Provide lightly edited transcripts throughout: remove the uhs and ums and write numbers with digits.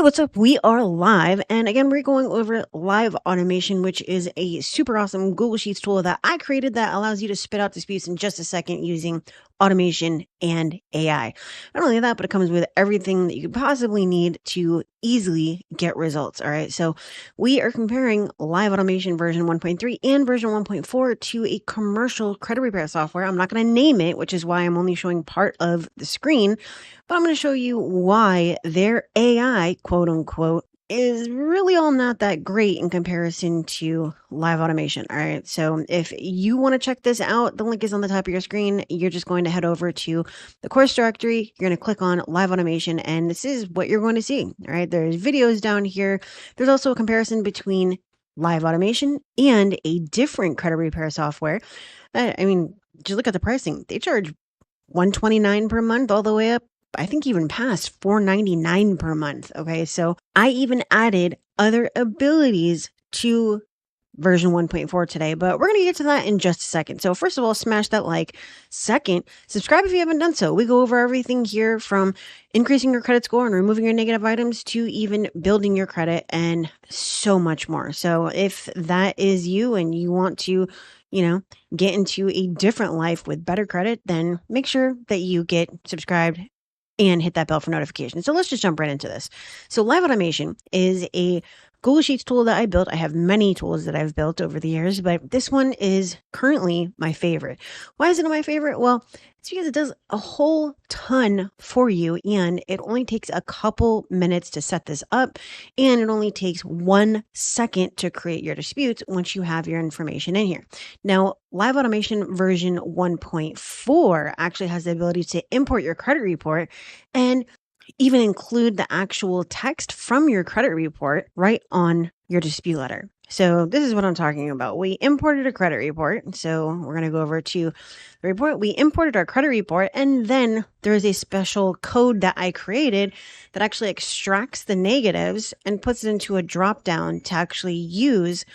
Hey, what's up? We are live. And again, we're going over live automation, which is a super awesome Google Sheets tool that I created that allows you to spit out disputes in just a second using automation and AI. Not only that, but it comes with everything that you could possibly need to easily get results. All right. So we are comparing live automation version 1.3 and version 1.4 to a commercial credit repair software. I'm not going to name it, which is why I'm only showing part of the screen, but I'm going to show you why their AI, quote unquote, is really all not that great in comparison to live automation. All right. So if you want to check this out, the link is on the top of your screen. You're just going to head over to the course directory. You're going to click on live automation, and this is what you're going to see. All right. There's videos down here. There's also a comparison between live automation and a different credit repair software. I mean, just look at the pricing. They charge $129 per month all the way up, I think, even past $499 per month. Okay. So I even added other abilities to version 1.4 today, but we're going to get to that in just a second. So first of all, smash that like. Second, subscribe if you haven't done so. We go over everything here from increasing your credit score and removing your negative items to even building your credit and so much more. So if that is you and you want to, get into a different life with better credit, then make sure that you get subscribed and hit that bell for notifications. So let's just jump right into this. So live automation is a Google Sheets tool that I built. I have many tools that I've built over the years, but this one is currently my favorite. Why is it my favorite? Well, it's because it does a whole ton for you, and it only takes a couple minutes to set this up, and it only takes 1 second to create your disputes once you have your information in here. Now, live automation version 1.4 actually has the ability to import your credit report and even include the actual text from your credit report right on your dispute letter. So this is what I'm talking about. We imported a credit report. So we're going to go over to the report. We imported our credit report, and then there is a special code that I created that actually extracts the negatives and puts it into a drop down to actually use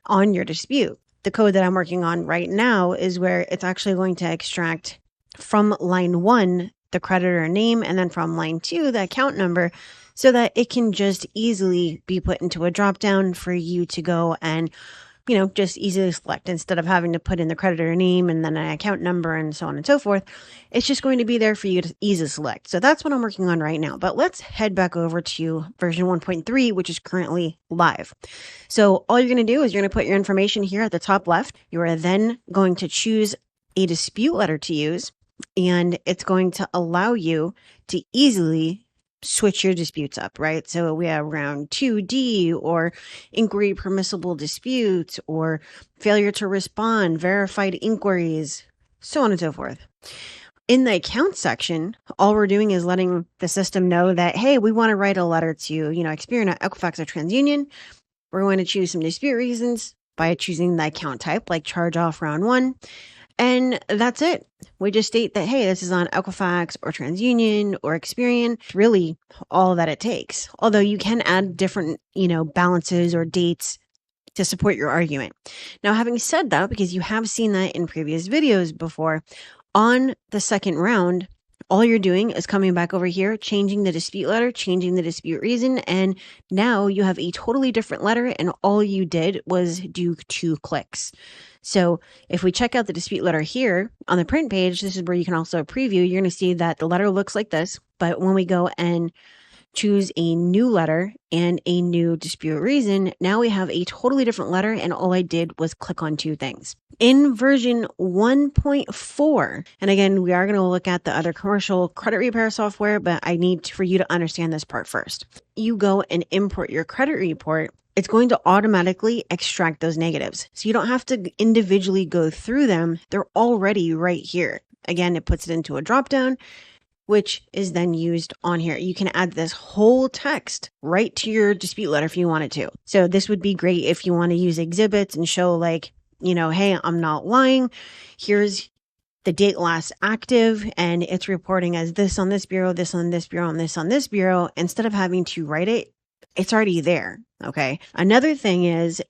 on your dispute. The code that I'm working on right now is where it's actually going to extract from line 1 the creditor name, and then from line 2 the account number, so that it can just easily be put into a drop down for you to go and just easily select, instead of having to put in the creditor name and then an account number and so on and so forth. It's just going to be there for you to easily select. So that's what I'm working on right now. But let's head back over to version 1.3, which is currently live. So all you're going to do is you're going to put your information here at the top left. You are then going to choose a dispute letter to use, and it's going to allow you to easily switch your disputes up, right? So we have round 2D, or inquiry permissible disputes, or failure to respond, verified inquiries, so on and so forth. In the account section, all we're doing is letting the system know that, hey, we want to write a letter to, Experian at Equifax or TransUnion. We're going to choose some dispute reasons by choosing the account type, like charge off round 1. And that's it. We just state that, hey, this is on Equifax or TransUnion or Experian. It's really all that it takes. Although you can add different, balances or dates to support your argument. Now, having said that, because you have seen that in previous videos before, on the second round, all you're doing is coming back over here, changing the dispute letter, changing the dispute reason, and now you have a totally different letter, and all you did was do 2 clicks. So if we check out the dispute letter here on the print page, this is where you can also preview. You're going to see that the letter looks like this, but when we go and choose a new letter and a new dispute reason, now we have a totally different letter, and all I did was click on 2 things. In version 1.4, and again, we are going to look at the other commercial credit repair software, but I need for you to understand this part first. You go and import your credit report. It's going to automatically extract those negatives. So you don't have to individually go through them. They're already right here. Again, it puts it into a drop down, which is then used on here. You can add this whole text right to your dispute letter if you wanted to. So this would be great if you want to use exhibits and show, like, hey, I'm not lying. Here's the date last active, and it's reporting as this on this bureau, this on this bureau, and this on this bureau. Instead of having to write it, it's already there. Okay. Another thing is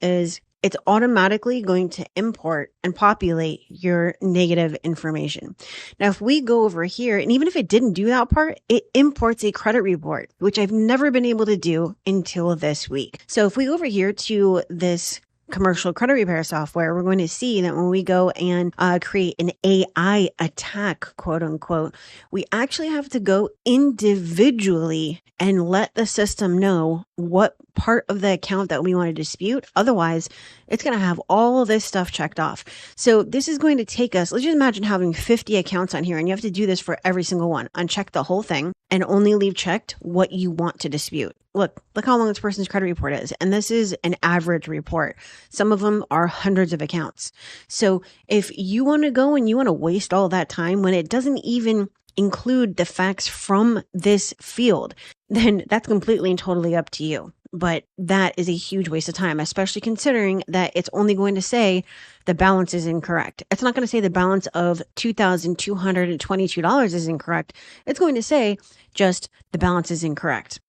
it's automatically going to import and populate your negative information. Now, if we go over here, and even if it didn't do that part, it imports a credit report, which I've never been able to do until this week. So if we go over here to this commercial credit repair software, we're going to see that when we go and create an AI attack, quote unquote, we actually have to go individually and let the system know what part of the account that we want to dispute. Otherwise, it's going to have all this stuff checked off. So this is going to take us, let's just imagine having 50 accounts on here, and you have to do this for every single one. Uncheck the whole thing and only leave checked what you want to dispute. Look how long this person's credit report is. And this is an average report. Some of them are hundreds of accounts. So if you want to go and you want to waste all that time when it doesn't even include the facts from this field, then that's completely and totally up to you. But that is a huge waste of time, especially considering that it's only going to say the balance is incorrect. It's not going to say the balance of $2,222 is incorrect. It's going to say just the balance is incorrect.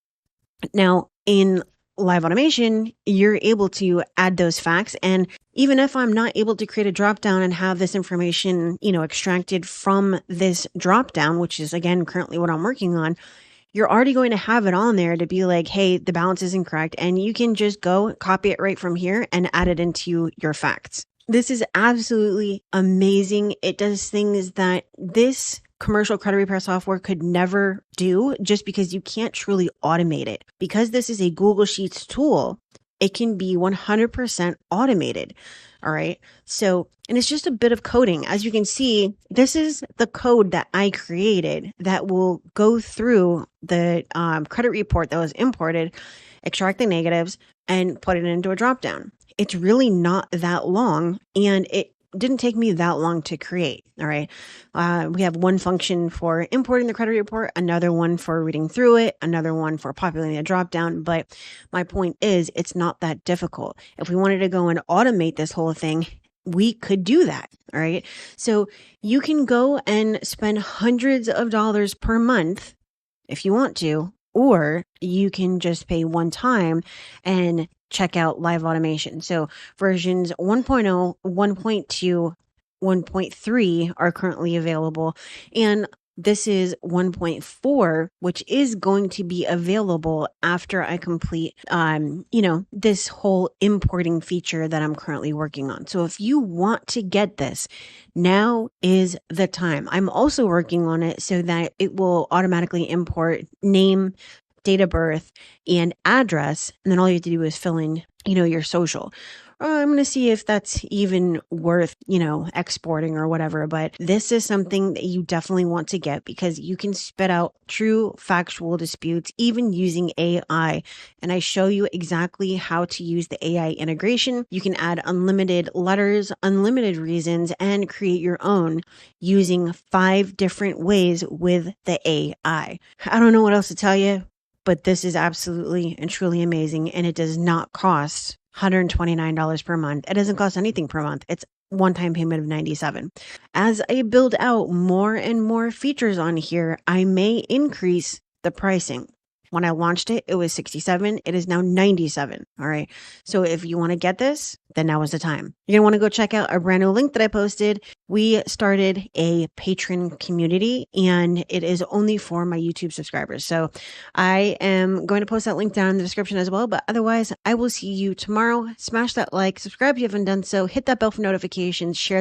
Now, in live automation, you're able to add those facts. And even if I'm not able to create a dropdown and have this information, extracted from this dropdown, which is, again, currently what I'm working on, you're already going to have it on there to be like, hey, the balance is incorrect. And you can just go copy it right from here and add it into your facts. This is absolutely amazing. It does things that this commercial credit repair software could never do, just because you can't truly automate it. Because this is a Google Sheets tool, it can be 100% automated. All right. So, and it's just a bit of coding. As you can see, this is the code that I created that will go through the credit report that was imported, extract the negatives, and put it into a dropdown. It's really not that long, and it didn't take me that long to create. All right. We have one function for importing the credit report, another one for reading through it, another one for populating a dropdown. But my point is, it's not that difficult. If we wanted to go and automate this whole thing, we could do that. All right. So you can go and spend hundreds of dollars per month if you want to, or you can just pay one time and check out live automation. So versions 1.0, 1.2, 1.3 are currently available. And this is 1.4, which is going to be available after I complete, this whole importing feature that I'm currently working on. So if you want to get this, now is the time. I'm also working on it so that it will automatically import name, date of birth, and address. And then all you have to do is fill in, your social. I'm going to see if that's even worth, exporting or whatever. But this is something that you definitely want to get, because you can spit out true factual disputes, even using AI. And I show you exactly how to use the AI integration. You can add unlimited letters, unlimited reasons, and create your own using 5 different ways with the AI. I don't know what else to tell you, but this is absolutely and truly amazing. And it does not cost $129 per month. It doesn't cost anything per month. It's one-time payment of $97. As I build out more and more features on here, I may increase the pricing. When I launched it, it was $67. It is now $97. All right. So if you want to get this, then now is the time. You're going to want to go check out our brand new link that I posted. We started a patron community, and it is only for my YouTube subscribers. So I am going to post that link down in the description as well. But otherwise, I will see you tomorrow. Smash that like, subscribe if you haven't done so, hit that bell for notifications, share the